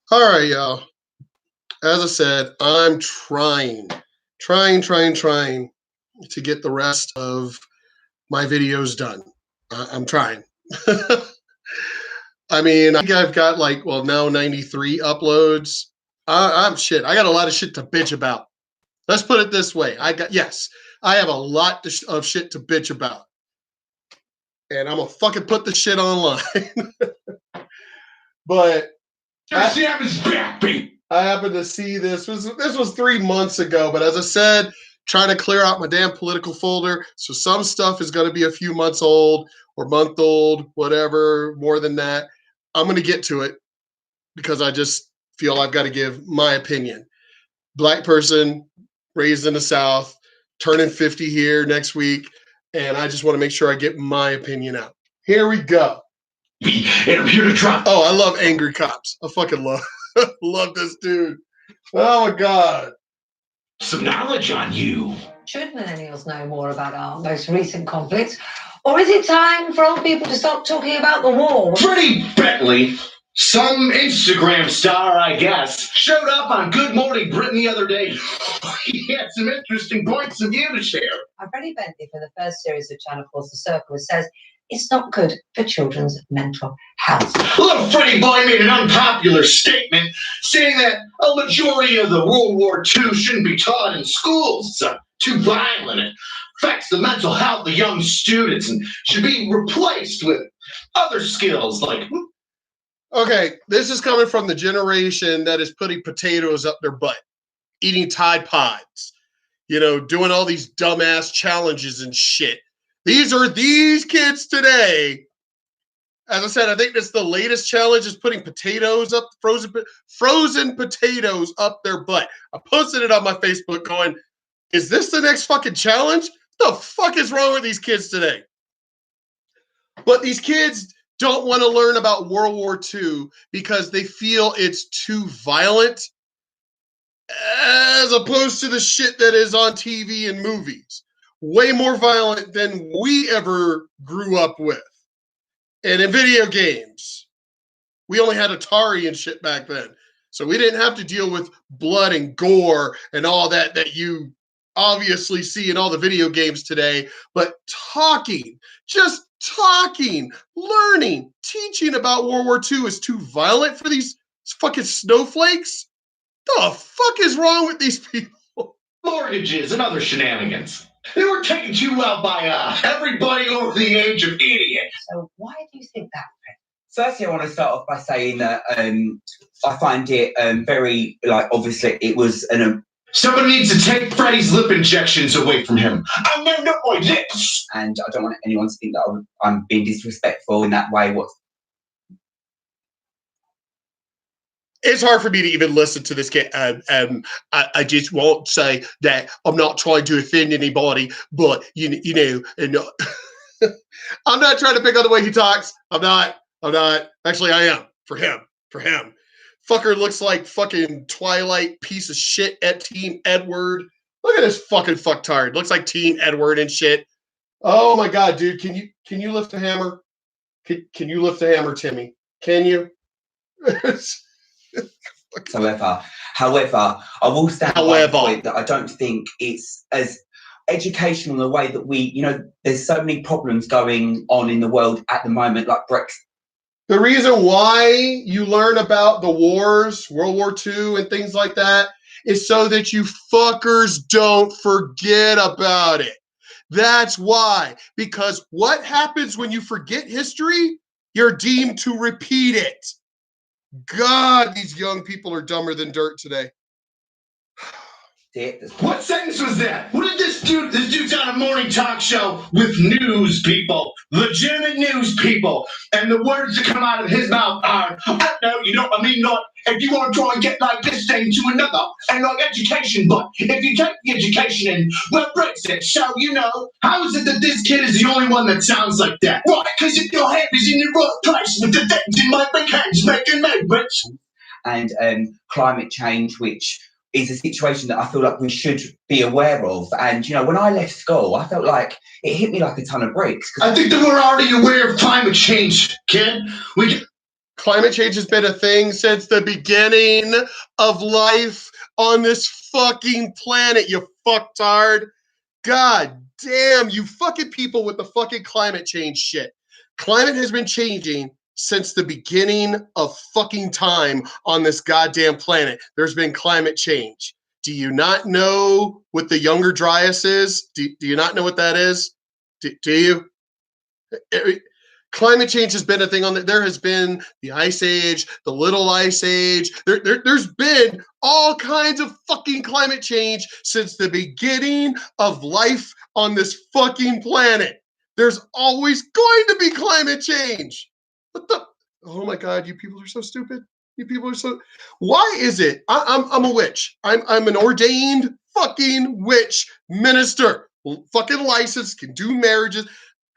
All right, y'all. As I said, I'm trying to get the rest of my videos done. I'm trying. I mean, I think I've got now 93 uploads. I'm shit. I got a lot of shit to bitch about. Let's put it this way. I have a lot of shit to bitch about. And I'm gonna fucking put the shit online. But I happened to see this. This was 3 months ago, but as I said, trying to clear out my damn political folder. So some stuff is going to be a few months old or month old, whatever, more than that. I'm going to get to it because I just feel I've got to give my opinion. Black person, raised in the South, turning 50 here next week, and I just want to make sure I get my opinion out. Here we go. And I'm here to drop. Oh, I love angry cops. I fucking love this dude. Oh my God. Some knowledge on you. Should millennials know more about our most recent conflicts? Or is it time for old people to stop talking about the war? Freddie Bentley, some Instagram star, I guess, showed up on Good Morning Britain the other day. He had some interesting points of view to share. Freddie Bentley, for the first series of Channel 4's The Circle, says it's not good for children's mental health. Little Freddie boy made an unpopular statement saying that a majority of the World War II shouldn't be taught in schools. It's too violent. It affects the mental health of young students and should be replaced with other skills like... Okay, this is coming from the generation that is putting potatoes up their butt, eating Tide Pods, doing all these dumbass challenges and shit. These are these kids today. As I said, I think that's the latest challenge is putting potatoes up, frozen potatoes up their butt. I posted it on my Facebook going, is this the next fucking challenge? What the fuck is wrong with these kids today? But these kids don't want to learn about World War II because they feel it's too violent as opposed to the shit that is on TV and movies. Way more violent than we ever grew up with. And in video games, we only had Atari and shit back then. So we didn't have to deal with blood and gore and all that you obviously see in all the video games today. But just talking, learning, teaching about World War II is too violent for these fucking snowflakes? The fuck is wrong with these people? Mortgages and other shenanigans. They were taken too well by everybody over the age of idiot. So why do you think that, Fred? Firstly, I want to start off by saying that I find it very, obviously it was Somebody needs to take Freddie's lip injections away from him. I know not my lips. And I don't want anyone to think that I'm being disrespectful in that way. It's hard for me to even listen to this kid. I just won't say that I'm not trying to offend anybody, but and I'm not trying to pick on the way he talks. I'm not. Actually, I am. For him. Fucker looks like fucking Twilight piece of shit at Team Edward. Look at this fucking fucktard. Looks like Team Edward and shit. Oh my God, dude. Can you lift a hammer? Can you lift a hammer, Timmy? Can you? However, I will stand by the point that I don't think it's as educational in the way that there's so many problems going on in the world at the moment, like Brexit. The reason why you learn about the wars, World War II and things like that, is so that you fuckers don't forget about it. That's why. Because what happens when you forget history? You're deemed to repeat it. God, these young people are dumber than dirt today. What sentence was that? What did this dude's on a morning talk show with news people, legitimate news people, and the words that come out of his mouth are, no, you know what I mean, not if you want to try and get like this thing to another, and like education, but if you take the education in, well, Brexit, so, how is it that this kid is the only one that sounds like that? Right, because if your head is in the right place with the things in my big hands making movements. And climate change, which is a situation that I feel like we should be aware of. And, when I left school, I felt like it hit me like a ton of bricks. I think that we're already aware of climate change, kid. Climate change has been a thing since the beginning of life on this fucking planet, you fucktard. God damn, you fucking people with the fucking climate change shit. Climate has been changing since the beginning of fucking time on this goddamn planet. There's been climate change. Do you not know what the Younger Dryas is? Do you not know what that is? Do you? Climate change has been a thing on that. There has been the Ice Age, the Little Ice Age. There's been all kinds of fucking climate change since the beginning of life on this fucking planet. There's always going to be climate change. What the? Oh my God, you people are so stupid. You people are so. Why is it? I'm a witch. I'm an ordained fucking witch minister. Fucking licensed, can do marriages.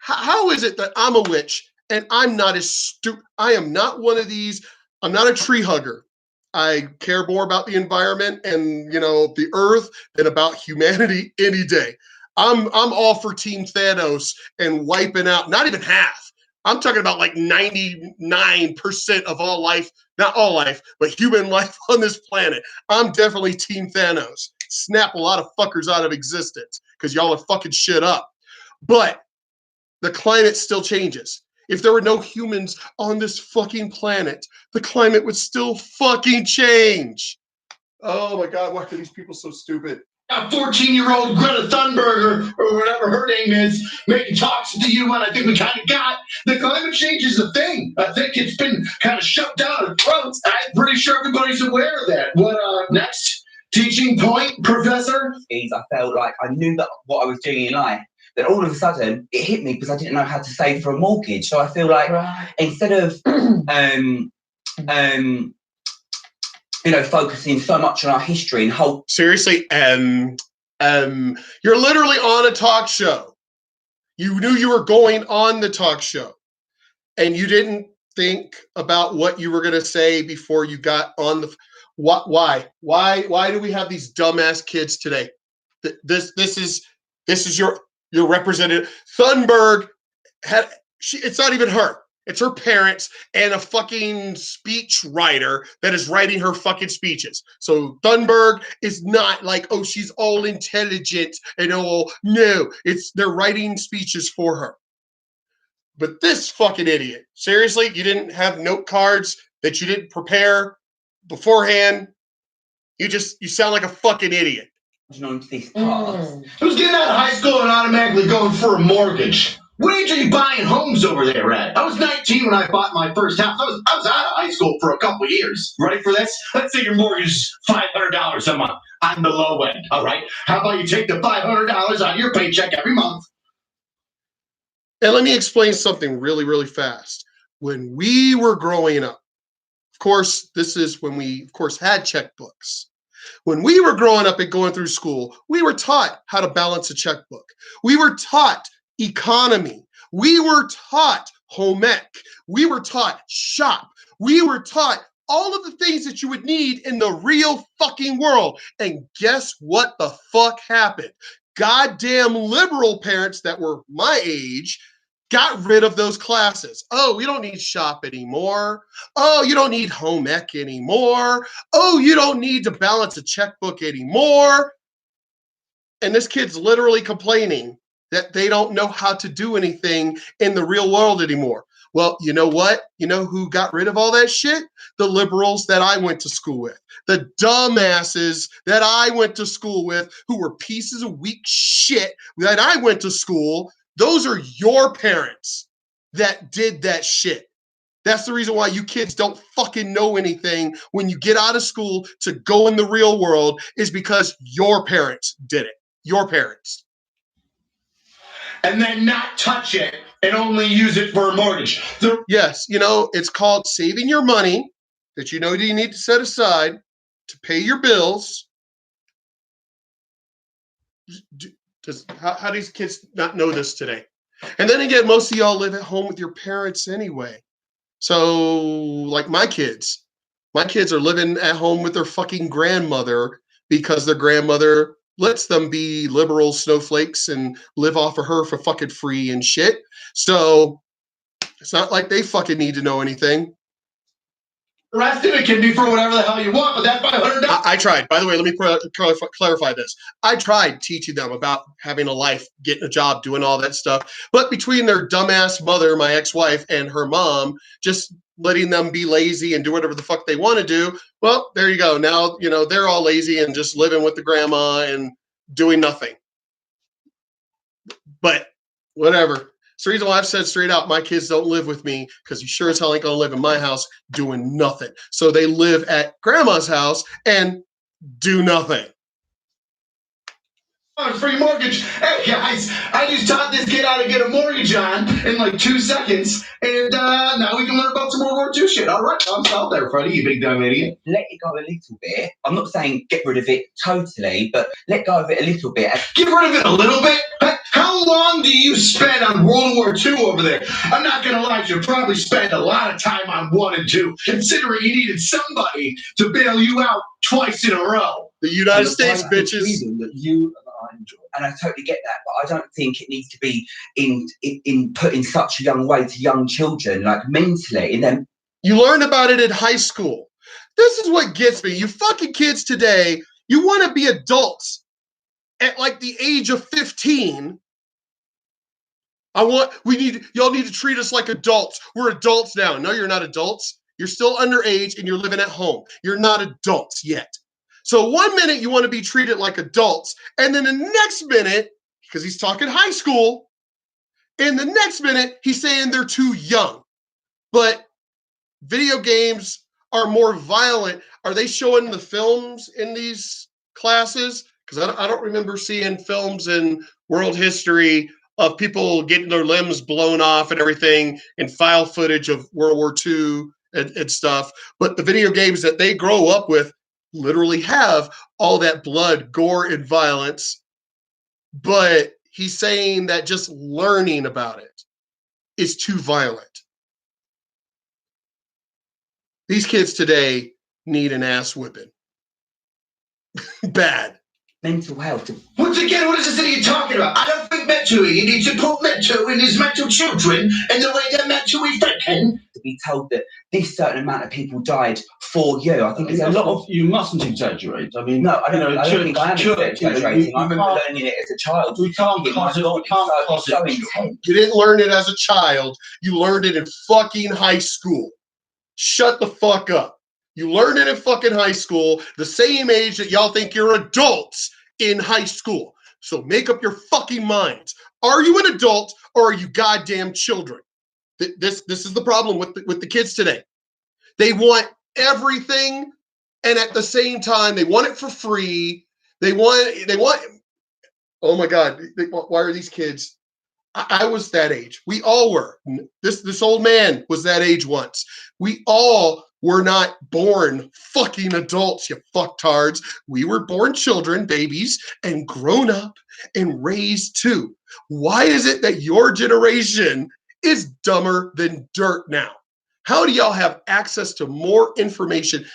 How is it that I'm a witch and I'm not as stupid? I am not one of these. I'm not a tree hugger. I care more about the environment and, the earth than about humanity any day. I'm all for Team Thanos and wiping out, not even half. I'm talking about like 99% of all life, not all life, but human life on this planet. I'm definitely Team Thanos. Snap a lot of fuckers out of existence because y'all are fucking shit up. But the climate still changes. If there were no humans on this fucking planet, the climate would still fucking change. Oh my God, why are these people so stupid? A 14-year-old Greta Thunberg or whatever her name is making talks at the UN. I think we kind of got the climate change is a thing. I think it's been kind of shoved down our throats. I'm pretty sure everybody's aware of that. What next teaching point, Professor? I felt like I knew that what I was doing in life. Then all of a sudden, it hit me because I didn't know how to save for a mortgage. So I feel like instead of focusing so much on our history and whole. Seriously, you're literally on a talk show. You knew you were going on the talk show, and you didn't think about what you were going to say before you got on the. Why do we have these dumbass kids today? This is your representative. Thunberg it's not even her. It's her parents and a fucking speech writer that is writing her fucking speeches. So Thunberg is not like, oh, she's all intelligent and all. No, they're writing speeches for her. But this fucking idiot, seriously, you didn't have note cards that you didn't prepare beforehand. You sound like a fucking idiot. On to this path. Who's getting out of high school and automatically going for a mortgage? What age are you buying homes over there at? I was 19 when I bought my first house. I was out of high school for a couple of years. Ready for this? Let's say your mortgage is $500 a month on the low end, all right? How about you take the $500 out of your paycheck every month? And let me explain something really, really fast. When we were growing up, of course, this is when we, of course, had checkbooks. When we were growing up and going through school, we were taught how to balance a checkbook. We were taught economy. We were taught home ec. We were taught shop. We were taught all of the things that you would need in the real fucking world. And guess what the fuck happened? Goddamn liberal parents that were my age got rid of those classes. Oh, we don't need shop anymore. Oh, you don't need home ec anymore. Oh, you don't need to balance a checkbook anymore. And this kid's literally complaining that they don't know how to do anything in the real world anymore. Well, you know what? You know who got rid of all that shit? The liberals that I went to school with. The dumbasses that I went to school with who were pieces of weak shit that I went to school. Those are your parents that did that shit. That's the reason why you kids don't fucking know anything when you get out of school to go in the real world is because your parents did it. Your parents. And then not touch it and only use it for a mortgage. Yes, it's called saving your money that you need to set aside to pay your bills. How do these kids not know this today? And then again, most of y'all live at home with your parents anyway. So, like my kids are living at home with their fucking grandmother because their grandmother lets them be liberal snowflakes and live off of her for fucking free and shit. So it's not like they fucking need to know anything. arrested. It can be for whatever the hell you want, but that $500. I tried. By the way, let me clarify this. I tried teaching them about having a life, getting a job, doing all that stuff. But between their dumbass mother, my ex-wife, and her mom, just letting them be lazy and do whatever the fuck they want to do, well, there you go. Now, they're all lazy and just living with the grandma and doing nothing. But whatever. It's the reason why I've said straight out, my kids don't live with me because you sure as hell ain't gonna live in my house doing nothing. So they live at grandma's house and do nothing. Free mortgage. Hey guys, I just taught this kid how to get a mortgage on in like 2 seconds, and now we can learn about some World War II shit. All right, I'm out there, Freddie, you big dumb idiot. Let it go a little bit. I'm not saying get rid of it totally, but let go of it a little bit. Get rid of it a little bit? How long do you spend on World War II over there? I'm not going to lie, you probably spend a lot of time on 1 and 2, considering you needed somebody to bail you out twice in a row. The United States, bitches. That you enjoy. And I totally get that, but I don't think it needs to be in put in such a young way to young children, like mentally. And then you learn about it in high school. This is what gets me. You fucking kids today, you want to be adults at like the age of 15. Y'all need to treat us like adults. We're adults now. No, you're not adults. You're still underage and you're living at home. You're not adults yet. So 1 minute you want to be treated like adults, and then the next minute, because he's talking high school, in the next minute he's saying they're too young. But video games are more violent. Are they showing the films in these classes? Because I don't remember seeing films in world history of people getting their limbs blown off and everything, and file footage of World War II and stuff. But the video games that they grow up with literally have all that blood, gore, and violence. But he's saying that just learning about it is too violent. These kids today need an ass whipping. Bad. Mental health. Once again, what is this idiot talking about? I don't think mentally. You need to put mental in his mental children and the way they're mentally thinking. To be told that this certain amount of people died for you, I think there's a lot of. You mustn't exaggerate. I mean, no, I don't think I am exaggerating. I remember learning it as a child. We can't so intense. You didn't learn it as a child. You learned it in fucking high school. Shut the fuck up. You learned it in fucking high school, the same age that y'all think you're adults in high school. So make up your fucking minds. Are you an adult or are you goddamn children? This is the problem with the kids today. They want everything, and at the same time, they want it for free. They want. Oh my God! Why are these kids? I was that age. We all were. This old man was that age once. We all were not born fucking adults, you fucktards. We were born children, babies, and grown up and raised too. Why is it that your generation is dumber than dirt now? How do y'all have access to more information?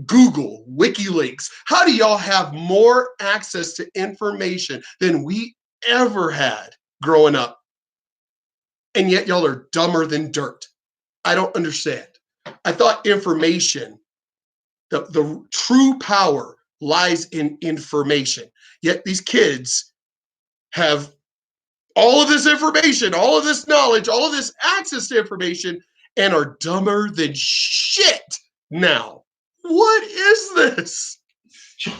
Google, WikiLeaks. How do y'all have more access to information than we ever had growing up? And yet y'all are dumber than dirt. I don't understand. I thought information, the true power lies in information. Yet these kids have all of this information, all of this knowledge, all of this access to information, and are dumber than shit now. What is this?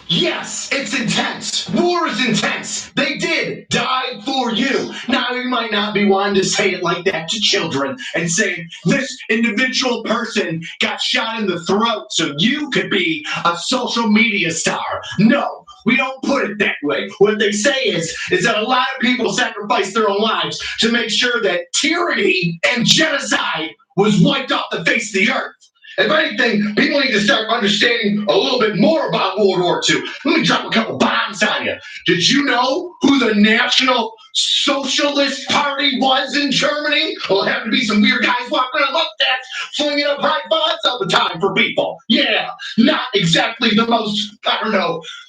Yes, it's intense. War is intense. They did die for you. Now, you might not be wanting to say it like that to children and say this individual person got shot in the throat so you could be a social media star. No, we don't put it that way. What they say is that a lot of people sacrificed their own lives to make sure that tyranny and genocide was wiped off the face of the earth. If anything, people need to start understanding a little bit more about World War II. Let me drop a couple bombs on you. Did you know who the National Socialist Party was in Germany? Well, it happened to be some weird guys walking around like that, flinging up high fives all the time for people. Yeah, not exactly the most,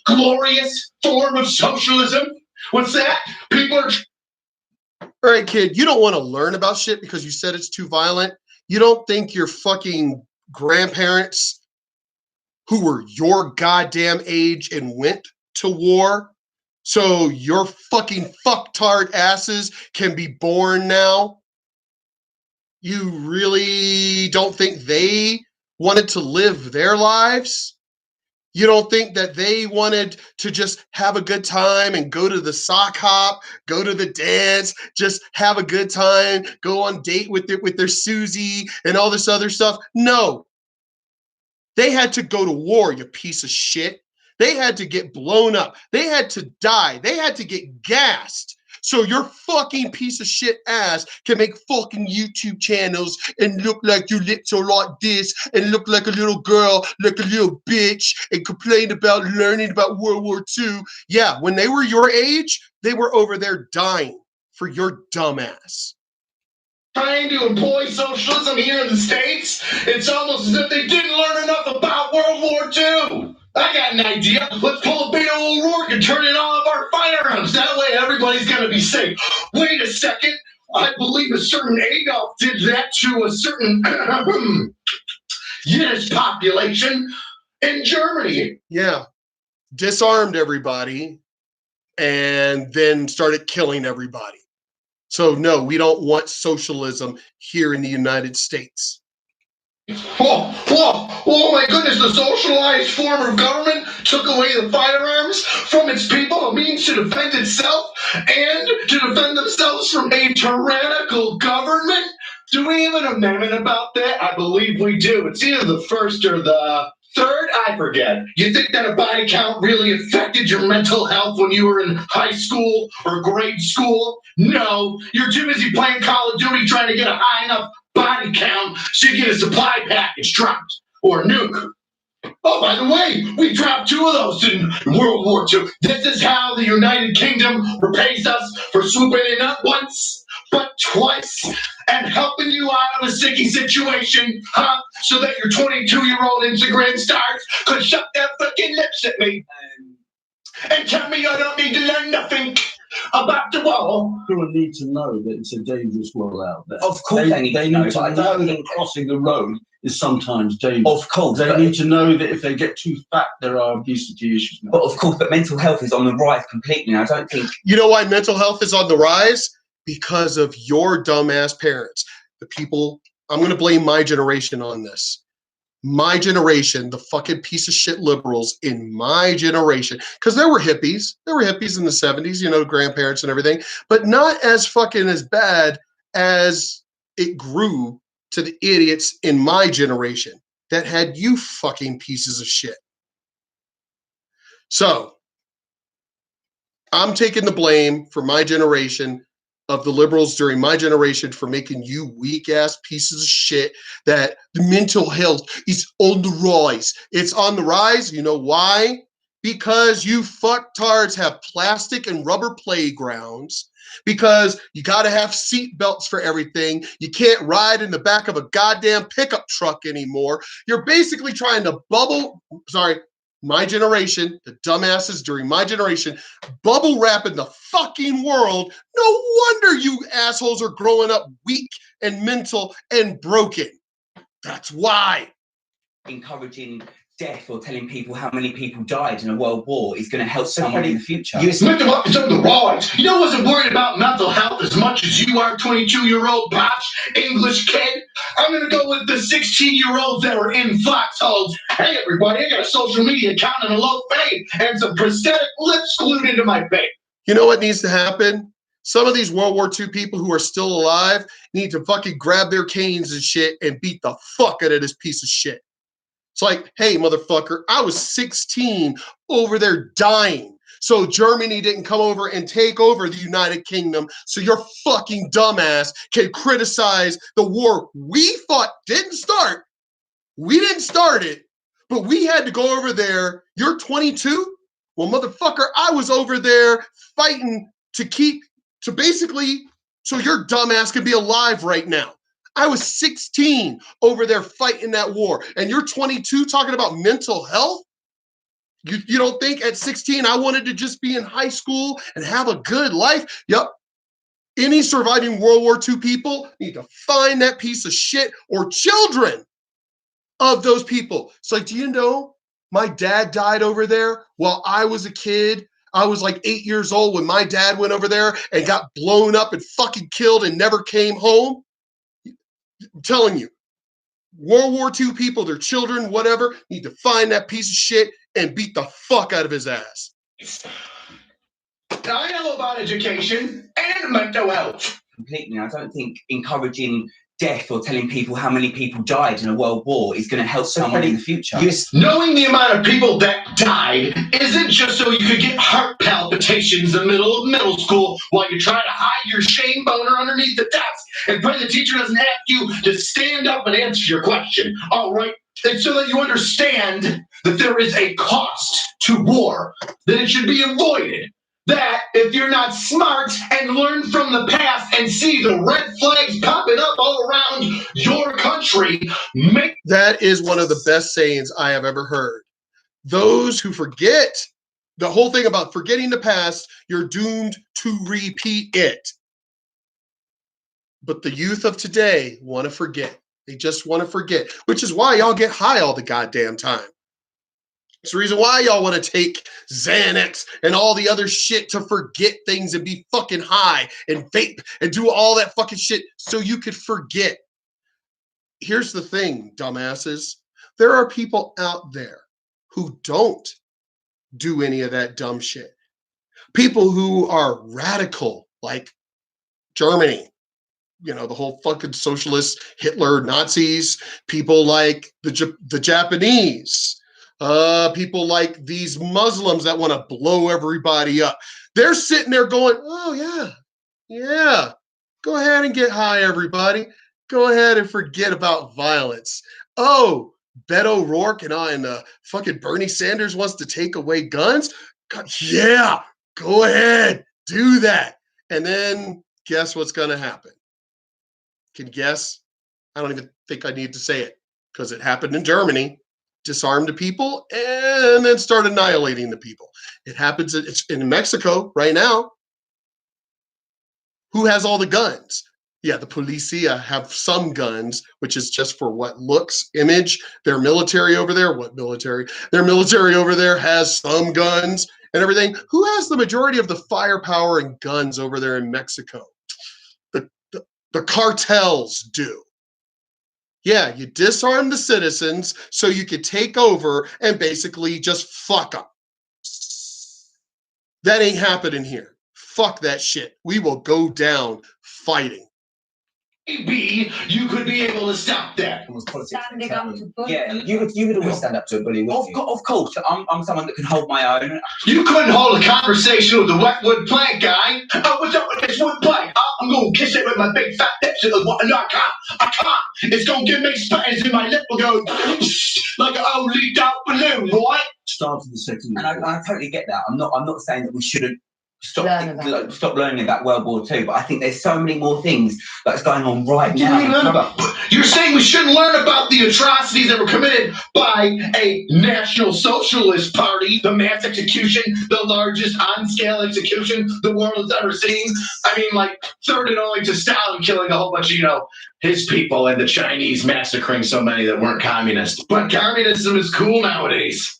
glorious form of socialism. What's that? People are... All right, kid, you don't want to learn about shit because you said it's too violent. You don't think your fucking grandparents who were your goddamn age and went to war so your fucking fucktard asses can be born now? You really don't think they wanted to live their lives? You don't think that they wanted to just have a good time and go to the sock hop, go to the dance, just have a good time, go on date with their Susie and all this other stuff? No. They had to go to war, you piece of shit. They had to get blown up. They had to die. They had to get gassed. So your fucking piece of shit ass can make fucking YouTube channels and look like your lips are like this and look like a little girl, like a little bitch, and complain about learning about World War II. Yeah, when they were your age, they were over there dying for your dumbass. Trying to employ socialism here in the States, it's almost as if they didn't learn enough about World War II. I got an idea. Let's pull a big old O'Rourke and turn in all of our firearms. That way everybody's going to be safe. Wait a second. I believe a certain Adolf did that to a certain Yiddish population in Germany. Yeah. Disarmed everybody and then started killing everybody. So no, we don't want socialism here in the United States. Oh my goodness, the socialized form of government took away the firearms from its people, a means to defend itself and to defend themselves from a tyrannical government? Do we have an amendment about that? I believe we do. It's either the first or the third, I forget. You think that a body count really affected your mental health when you were in high school or grade school? No, you're too busy playing Call of Duty trying to get a high enough body count so you get a supply package dropped or a nuke. Oh, by the way, we dropped 2 of those in World War II. This is how the United Kingdom repays us for swooping in not once, but twice, and helping you out of a sticky situation, huh? So that your 22-year-old Instagram stars could shut their fucking lips at me and tell me I don't need to learn nothing about the war. People need to know that it's a dangerous world out there. Of course they need to know, but I don't think crossing the road is sometimes dangerous. Of course. They need to know that if they get too fat, there are obesity issues. But of course, but mental health is on the rise completely. And I don't think... You know why mental health is on the rise? Because of your dumbass parents. The people, I'm going to blame my generation on this. My generation, the fucking piece of shit liberals in my generation, because there were hippies in the 70s, you know, grandparents and everything, but not as fucking as bad as it grew to the idiots in my generation that had you fucking pieces of shit. So I'm taking the blame for my generation of the liberals during my generation for making you weak ass pieces of shit that the mental health is on the rise. It's on the rise. You know why? Because you fucktards have plastic and rubber playgrounds, because you got to have seat belts for everything. You can't ride in the back of a goddamn pickup truck anymore. You're basically trying to my generation, the dumbasses during my generation, bubble wrap in the fucking world. No wonder you assholes are growing up weak and mental and broken. That's why. Encouraging death or telling people how many people died in a world war is going to help someone in the future. Mental health is on the rise. You know, I wasn't worried about mental health as much as you are, 22-year-old Bosch English kid. I'm going to go with the 16-year-olds that were in foxholes. Hey, everybody, I got a social media account and a low fame and some prosthetic lips glued into my face. You know what needs to happen? Some of these World War II people who are still alive need to fucking grab their canes and shit and beat the fuck out of this piece of shit. It's like, hey, motherfucker, I was 16 over there dying. So Germany didn't come over and take over the United Kingdom. So your fucking dumbass can criticize the war we fought didn't start. We didn't start it, but we had to go over there. You're 22? Well, motherfucker, I was over there fighting so your dumbass can be alive right now. I was 16 over there fighting that war, and you're 22 talking about mental health? You don't think at 16 I wanted to just be in high school and have a good life? Yup. Any surviving World War II people need to find that piece of shit or children of those people. It's like, do you know my dad died over there while I was a kid? I was like 8 years old when my dad went over there and got blown up and fucking killed and never came home. I'm telling you, World War II people, their children, whatever, need to find that piece of shit and beat the fuck out of his ass. I know about education and mental health. Completely. I don't think encouraging death or telling people how many people died in a world war is going to help someone in the future. Yes, knowing the amount of people that died isn't just so you could get heart palpitations in the middle of middle school while you're trying to hide your shame boner underneath the desk and pray the teacher doesn't ask you to stand up and answer your question. All right? It's so that you understand that there is a cost to war, that it should be avoided. That if you're not smart and learn from the past and see the red flags popping up all around your country, that is one of the best sayings I have ever heard. Those who forget, the whole thing about forgetting the past, you're doomed to repeat it. But the youth of today want to forget. They just want to forget, which is why y'all get high all the goddamn time. It's the reason why y'all want to take Xanax and all the other shit to forget things and be fucking high and vape and do all that fucking shit so you could forget. Here's the thing, dumbasses. There are people out there who don't do any of that dumb shit. People who are radical, like Germany. You know, the whole fucking socialist, Hitler, Nazis. People like the Japanese. People like these Muslims that want to blow everybody up. They're sitting there going, oh, yeah, go ahead and get high, everybody. Go ahead and forget about violence. Oh, Beto O'Rourke and fucking Bernie Sanders wants to take away guns? God, yeah, go ahead, do that. And then guess what's going to happen? Can you guess? I don't even think I need to say it because it happened in Germany. Disarmed the people and then start annihilating the people. It happens, it's in Mexico right now. Who has all the guns? Yeah, the policia have some guns, which is just for what looks, image. Their military over there, what military? Their military over there has some guns and everything. Who has the majority of the firepower and guns over there in Mexico? The cartels do. Yeah, you disarm the citizens so you could take over and basically just fuck them. That ain't happening here. Fuck that shit. We will go down fighting. Maybe you could be able to stop that. Standing up to bully. Yeah, you would always stand up to a bully. Of course, I'm someone that can hold my own. You couldn't hold a conversation with the wet wood plank guy. Oh, what's up with this wood plank? Oh, I'm going to kiss it with my big fat lips. No, I can't. It's going to give me spatters in my lip. We're going like an old leaked out balloon, right? Start of the second. And I totally get that. I'm not saying that we shouldn't stop learning about World War II, but I think there's so many more things that's going on right now. You're saying we shouldn't learn about the atrocities that were committed by a National Socialist Party, the mass execution, the largest on-scale execution the world has ever seen? I mean, like, third and only to Stalin killing a whole bunch of, his people, and the Chinese massacring so many that weren't communist. But communism is cool nowadays.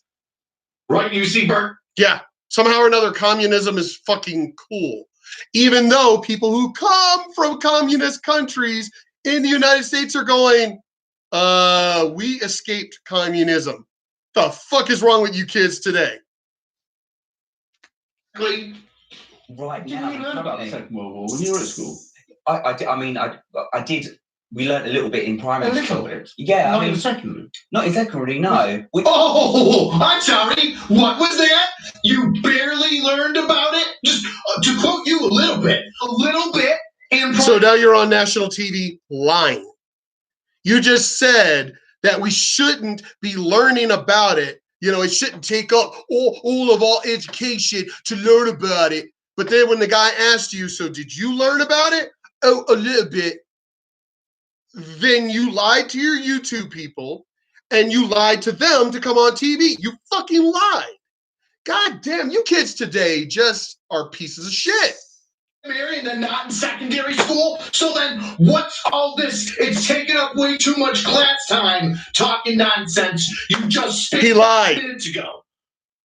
Right, you see, Bert? Yeah. Somehow or another, communism is fucking cool. Even though people who come from communist countries in the United States are going, we escaped communism. The fuck is wrong with you kids today? Right now. How about the Second World War when you were at school? I did. We learnt a little bit in primary school. Bit. Yeah, Not in secondary. Not in secondary, no. I'm sorry. What was that? You barely learned about it? Just to quote you a little bit. So now you're on national TV lying. You just said that we shouldn't be learning about it. It shouldn't take up all of our education to learn about it. But then when the guy asked you, so did you learn about it? Oh, a little bit. Then you lied to your YouTube people and you lied to them to come on TV. You fucking lied. God damn, you kids today just are pieces of shit. and then not in secondary school. So then what's all this? It's taking up way too much class time talking nonsense. You just spit He lied. minutes ago.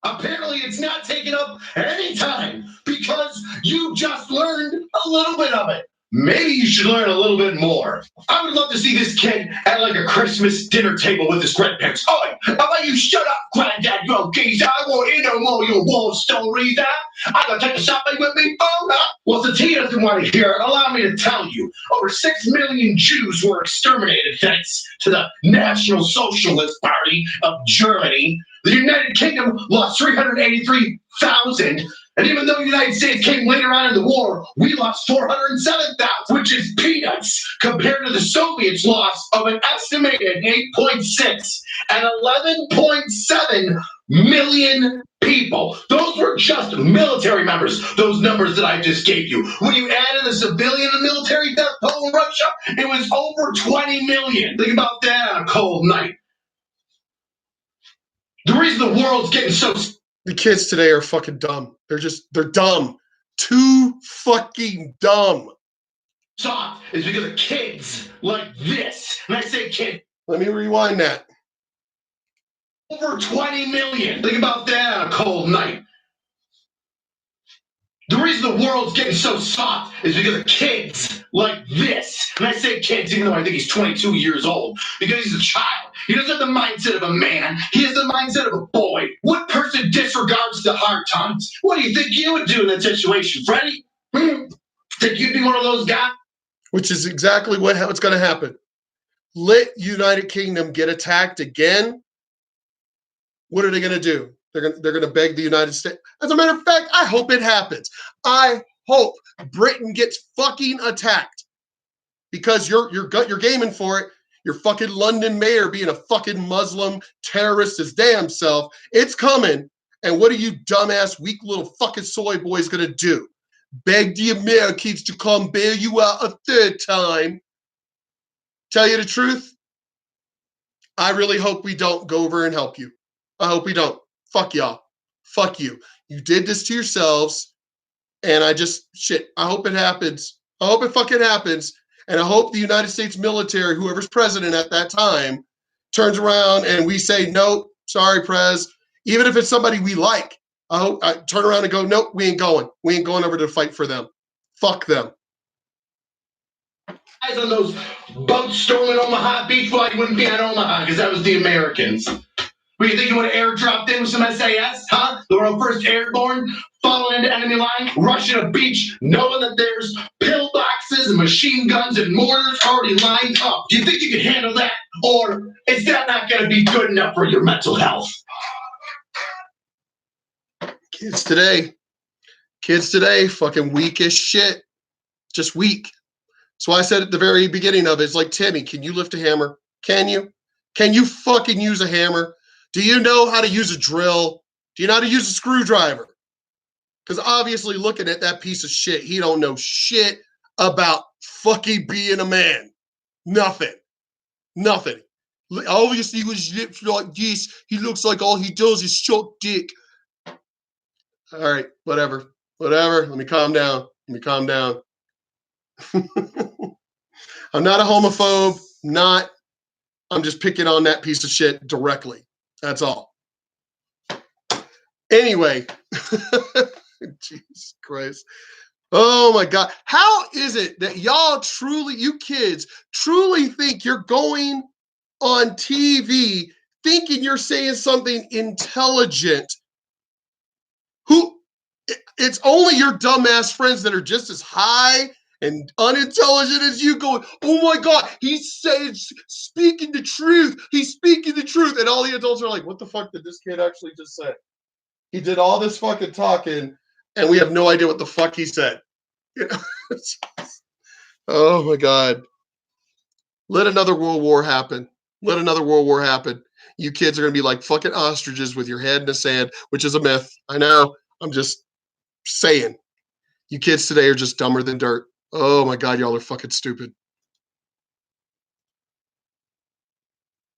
Apparently it's not taking up any time because you just learned a little bit of it. Maybe you should learn a little bit more. I would love to see this kid at like a Christmas dinner table with his grandparents. Oi, how about you shut up, granddad, you old geezer. I won't hear no more of your war stories, I gotta take a shopping with me, Well, since he doesn't want to hear it, allow me to tell you, over 6 million Jews were exterminated thanks to the National Socialist Party of Germany. The United Kingdom lost 383,000. And even though the United States came later on in the war, we lost 407,000, which is peanuts compared to the Soviets' loss of an estimated 8.6 and 11.7 million people. Those were just military members, those numbers that I just gave you. When you add in the civilian and military death toll in Russia, it was over 20 million. Think about that on a cold night. The reason the world's getting so... The kids today are fucking dumb. They're dumb. Too fucking dumb. Soft is because of kids like this. And I say kid. Let me rewind that. Over 20 million. Think about that on a cold night. The reason the world's getting so soft is because of kids like this. And I say kids even though I think he's 22 years old. Because he's a child. He doesn't have the mindset of a man. He has the mindset of a boy. What person disregards the hard times? What do you think you would do in that situation, Freddie? Think you'd be one of those guys? Which is exactly what's going to happen. Let United Kingdom get attacked again. What are they going to do? They're going to beg the United States. As a matter of fact, I hope it happens. I hope Britain gets fucking attacked because you're gaming for it. Your fucking London mayor being a fucking Muslim terrorist his damn self. It's coming. And what are you dumbass, weak little fucking soy boys going to do? Beg the Americans to come bail you out a third time? Tell you the truth, I really hope we don't go over and help you. I hope we don't. Fuck y'all. Fuck you. You did this to yourselves. And I hope it happens. I hope it fucking happens. And I hope the United States military, whoever's president at that time, turns around and we say, nope, sorry, Prez. Even if it's somebody we like, I hope I turn around and go, nope, we ain't going. We ain't going over to fight for them. Fuck them. Guys on those boats storming Omaha Beach, well, you wouldn't be on Omaha because that was the Americans. What, you think you would have airdropped in with some SAS, huh? The world first airborne, falling into enemy line, rushing a beach, knowing that there's pillboxes and machine guns and mortars already lined up. Do you think you can handle that? Or is that not going to be good enough for your mental health? Kids today, fucking weak as shit. Just weak. So I said at the very beginning of it, it's like, Timmy, can you lift a hammer? Can you? Can you fucking use a hammer? Do you know how to use a drill? Do you know how to use a screwdriver? Because obviously looking at that piece of shit, he don't know shit about fucking being a man. Nothing. Nothing. Obviously his lips like this. He looks like all he does is suck dick. All right, whatever. Let me calm down. I'm not a homophobe. I'm just picking on that piece of shit directly. That's all. Anyway, Jesus Christ. Oh my God. How is it that you kids truly think you're going on TV thinking you're saying something intelligent? It's only your dumbass friends that are just as high and unintelligent as you going, oh my God, he's speaking the truth. He's speaking the truth. And all the adults are like, what the fuck did this kid actually just say? He did all this fucking talking and we have no idea what the fuck he said. You know? Oh my God. Let another world war happen. You kids are going to be like fucking ostriches with your head in the sand, which is a myth. I know. I'm just saying. You kids today are just dumber than dirt. Oh my God, y'all are fucking stupid.